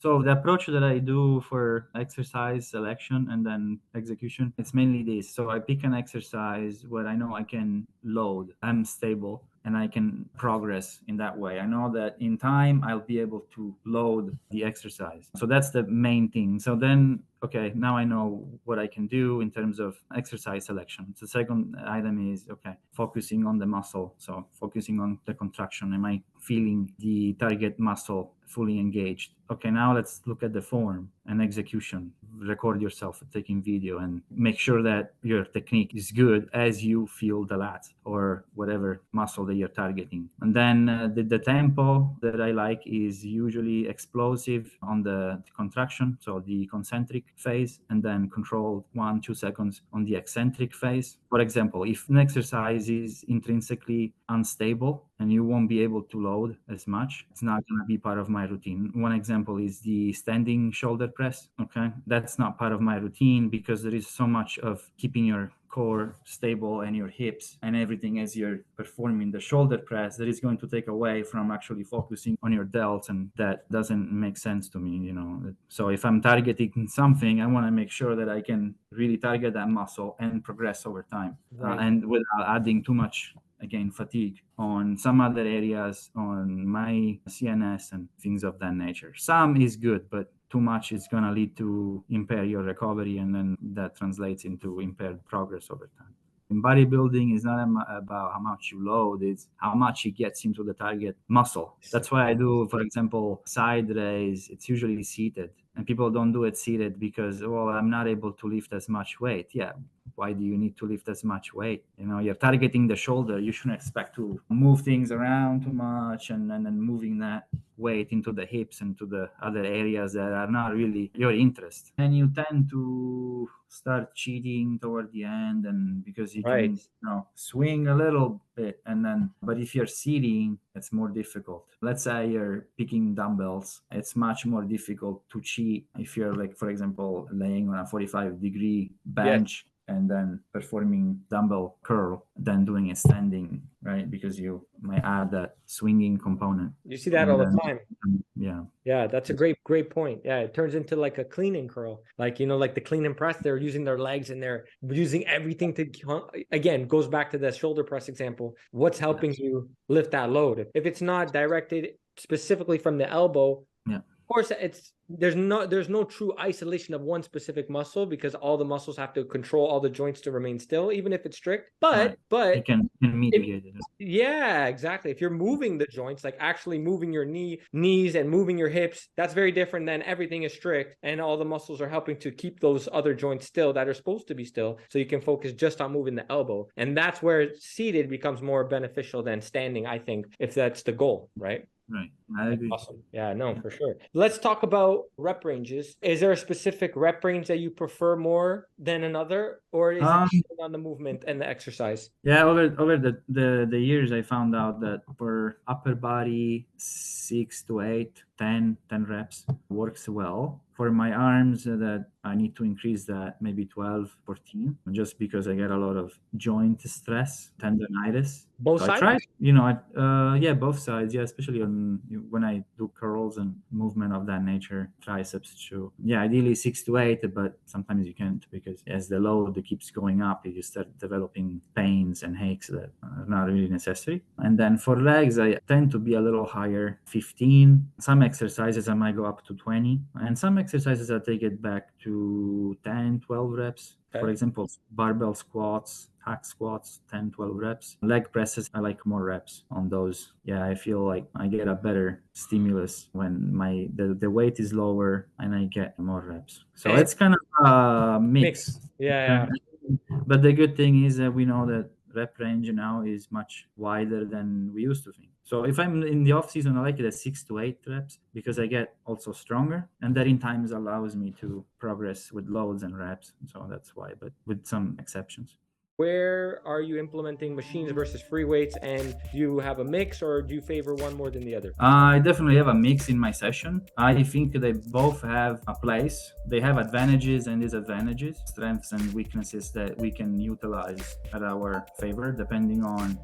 So the approach that I do for exercise selection and then execution, it's mainly this. So I pick an exercise where I know I can load, I'm stable, and I can progress in that way. I know that in time I'll be able to load the exercise. So that's the main thing. So then, okay, now I know what I can do in terms of exercise selection. The second item is, okay, focusing on the muscle. So focusing on the contraction. Am I feeling the target muscle fully engaged? Okay, now let's look at the form and execution. Record yourself taking video and make sure that your technique is good as you feel the lats or whatever muscle that you're targeting. And then the tempo that I like is usually explosive on the contraction, so the concentric phase, and then controlled 1-2 seconds on the eccentric phase. For example, if an exercise is intrinsically unstable and you won't be able to load as much, it's not going to be part of my routine. One example is the standing shoulder press. Okay, that's not part of my routine because there is so much of keeping your core stable and your hips and everything as you're performing the shoulder press that is going to take away from actually focusing on your delts, and that doesn't make sense to me, you know. So if I'm targeting something, I want to make sure that I can really target that muscle and progress over time, and without adding too much, again, fatigue on some other areas on my CNS and things of that nature. Some is good, but too much is going to lead to impair your recovery, and then that translates into impaired progress over time. In bodybuilding, it's not about how much you load, it's how much it gets into the target muscle. That's why I do, for example, side raise, it's usually seated. And people don't do it seated because, well, I'm not able to lift as much weight. Yeah, why do you need to lift as much weight? You know, you're targeting the shoulder. You shouldn't expect to move things around too much and then moving that weight into the hips and to the other areas that are not really your interest. And you tend to start cheating toward the end, and because you can, you know, swing a little bit, and then, but if you're seating, it's more difficult. Let's say you're picking dumbbells, it's much more difficult to cheat if you're, like, for example, laying on a 45-degree bench and then performing dumbbell curl than doing it standing, right? Because you might add that swinging component. You see that all the time. Yeah, that's a great point. Yeah, it turns into like a clean and curl, like, you know, like the clean and press, they're using their legs and they're using everything to, again, goes back to the shoulder press example. What's helping you lift that load? If it's not directed specifically from the elbow, of course, there's no true isolation of one specific muscle, because all the muscles have to control all the joints to remain still, even if it's strict. But you can mitigate it. Yeah, exactly. If you're moving the joints, like actually moving your knees and moving your hips, that's very different than everything is strict and all the muscles are helping to keep those other joints still that are supposed to be still, so you can focus just on moving the elbow. And that's where seated becomes more beneficial than standing, I think, if that's the goal, right? Right. I agree. Awesome. Yeah, no, for sure. Let's talk about rep ranges. Is there a specific rep range that you prefer more than another, or is it on the movement and the exercise? Yeah, over the years, I found out that for upper body, 6 to 8, 10 reps works well. For my arms, that I need to increase that maybe 12, 14, just because I get a lot of joint stress, tendonitis. Both sides? I try, you know, yeah, both sides. Yeah, especially when I do curls and movement of that nature, triceps too. Yeah, ideally 6 to 8, but sometimes you can't, because as the load keeps going up, you start developing pains and aches that are not really necessary. And then for legs, I tend to be a little higher, 15. Some exercises I might go up to 20, and some exercises I take it back to 10, 12 reps. For example, barbell squats, hack squats, 10, 12 reps. Leg presses, I like more reps on those. Yeah, I feel like I get a better stimulus when the weight is lower and I get more reps. So it's kind of a mix. Yeah. But the good thing is that we know that rep range now is much wider than we used to think. So if I'm in the off season, I like it at 6 to 8 reps, because I get also stronger, and that in times allows me to progress with loads and reps. So that's why, but with some exceptions. Where are you implementing machines versus free weights, and do you have a mix, or do you favor one more than the other? I definitely have a mix in my session. I think they both have a place. They have advantages and disadvantages, strengths and weaknesses that we can utilize at our favor, depending on